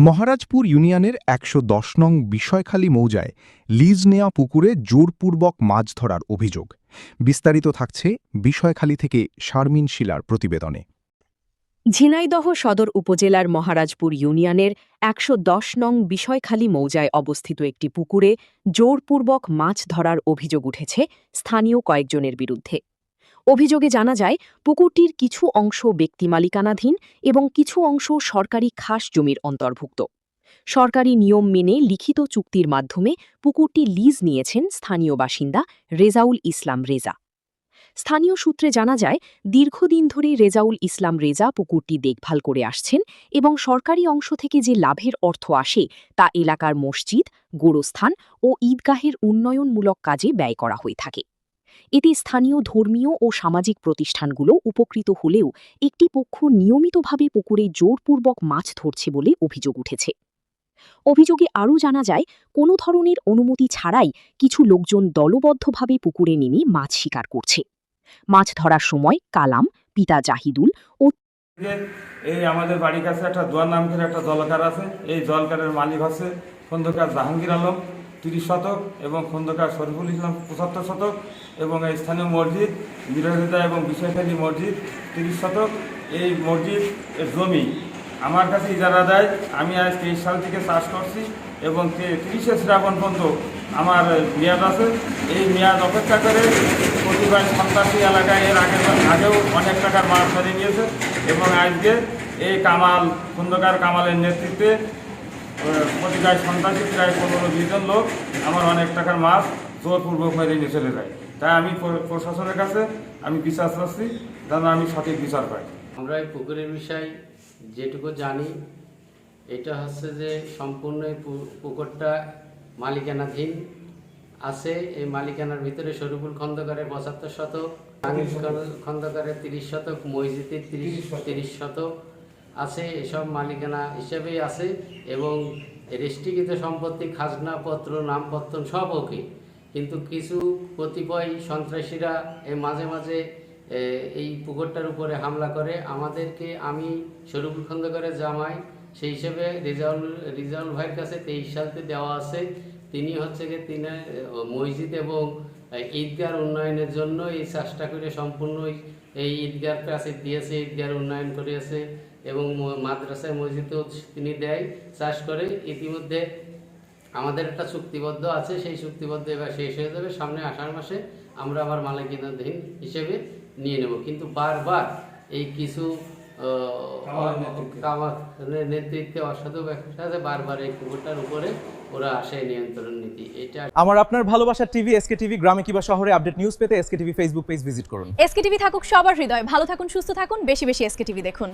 মহারাজপুর ইউনিয়নের ১১০ নং বিষয়খালী মৌজায় লিজ নেয়া পুকুরে জোরপূর্বক মাছ ধরার অভিযোগ। বিস্তারিত থাকছে বিষয়খালী থেকে শারমিন শিলার প্রতিবেদনে। ঝিনাইদহ সদর উপজেলার মহারাজপুর ইউনিয়নের ১১০ নং বিষয়খালী মৌজায় অবস্থিত একটি পুকুরে জোরপূর্বক মাছ ধরার অভিযোগ উঠেছে স্থানীয় কয়েকজনের বিরুদ্ধে। অভিযোগে জানা যায়, পুকুরটির কিছু অংশ ব্যক্তিমালিকানাধীন এবং কিছু অংশ সরকারি খাস জমির অন্তর্ভুক্ত। সরকারি নিয়ম মেনে লিখিত চুক্তির মাধ্যমে পুকুরটি লিজ নিয়েছেন স্থানীয় বাসিন্দা রেজাউল ইসলাম রেজা। স্থানীয় সূত্রে জানা যায়, দীর্ঘদিন ধরে রেজাউল ইসলাম রেজা পুকুরটি দেখভাল করে আসছেন এবং সরকারি অংশ থেকে যে লাভের অর্থ আসে তা এলাকার মসজিদ, গোরস্থান ও ঈদগাহের উন্নয়নমূলক কাজে ব্যয় করা হয়ে থাকে। এতে স্থানীয় ধর্মীয় ও সামাজিক প্রতিষ্ঠানগুলো উপকৃত হলেও একটি পক্ষ নিয়মিতভাবে পুকুরে জোরপূর্বক মাছ ধরছে বলে অভিযোগ উঠেছে। অভিযোগে আরও জানা যায়, কোনো ধরনের অনুমতি ছাড়াই কিছু লোকজন দলবদ্ধভাবে পুকুরে নেমে মাছ শিকার করছে। মাছ ধরার সময় কালাম, পিতা জাহিদুল ও এই আমাদের বাড়ির কাছে একটা দোয়ার নাম করে একটা জলকার আছে। এই জলকারের মালিক হচ্ছে খন্দকার জাহাঙ্গীর আলম ৩০ শতক এবং খন্দকার শরীফুল ইসলাম ৭৫ শতক এবং এই স্থানীয় মসজিদ বিরোধিতা এবং বিষয়খালী মসজিদ ৩০ শতক। এই মসজিদ জমি আমার কাছে ইজারা দেয়। আমি আজ ২৩ সাল থেকে চাষ করছি এবং ৩০শে শ্রাবণ পর্যন্ত আমার মেয়াদ আছে। এই মেয়াদ অপেক্ষা করে প্রতিবার সন্ত্রাসী এলাকায় এর আগেও অনেক টাকার মাছ ধরে নিয়েছে এবং আজকে এই খন্দকার কামালের নেতৃত্বে প্রতিবার সন্ত্রাসী প্রায় ১৫-২০ জন লোক আমার অনেক টাকার মাছ জোরপূর্বক মেরে নিয়ে চলে যায়। তাই আমি প্রশাসনের কাছে আমি বিচার চাচ্ছি, যেন আমি সঠিক বিচার পাই। আমরা এই পুকুরের বিষয় যেটুকু জানি, এটা হচ্ছে যে সম্পূর্ণ এই পুকুরটা মালিকানাধীন আছে। এই মালিকানার ভিতরে শরীফুল খন্দকারের ৭৫ শতক, খন্দকারের ৩০ শতক, মসজিদের ৩০ শতক আছে। এসব মালিকানা হিসেবেই আছে এবং রেস্ট্রিকৃত সম্পত্তি, খাজনাপত্র, নামপত্র সব ওকে। কিন্তু কিছু কতিপয় সন্ত্রাসীরা মাঝে মাঝে এই পুকুরটার উপরে হামলা করে। আমাদেরকে, আমি শরীফুল খন্দকারের জামাই, সেই হিসেবে রেজাউল ভাইয়ের কাছে ২৩ সালতে দেওয়া আছে। তিনি হচ্ছে গিয়ে তিনি মসজিদ এবং ঈদগার উন্নয়নের জন্য এই চাষটা করে সম্পূর্ণ এই ঈদগার কাছে দিয়েছে, ঈদগার উন্নয়ন করেছে এবং মাদ্রাসায় মসজিদেও তিনি দেয়, চাষ করে। ইতিমধ্যে আমাদের একটা চুক্তিবদ্ধ আছে, সেই চুক্তিবদ্ধ এবার শেষ হয়ে যাবে। সামনে আষাঢ় মাসে আমরা আবার মালিকানাধীন হিসেবে নিয়ে নেব। কিন্তু বারবার এই কিছু নেতৃত্বে অসাধু ব্যক্তির সাথে বারবার এই পুকুরটার উপরে ওরা আসে নিয়ন্ত্রণ নীতি। এটা আমার আপনার ভালোবাসার টিভি এসকে টিভি, গ্রামে কিংবা শহরে আপডেট নিউজ পেতে SK TV Facebook page visit করুন। এসকে টিভি থাকুক সবার হৃদয়, ভালো থাকুন, সুস্থ থাকুন, বেশি বেশি এসকে টিভি দেখুন।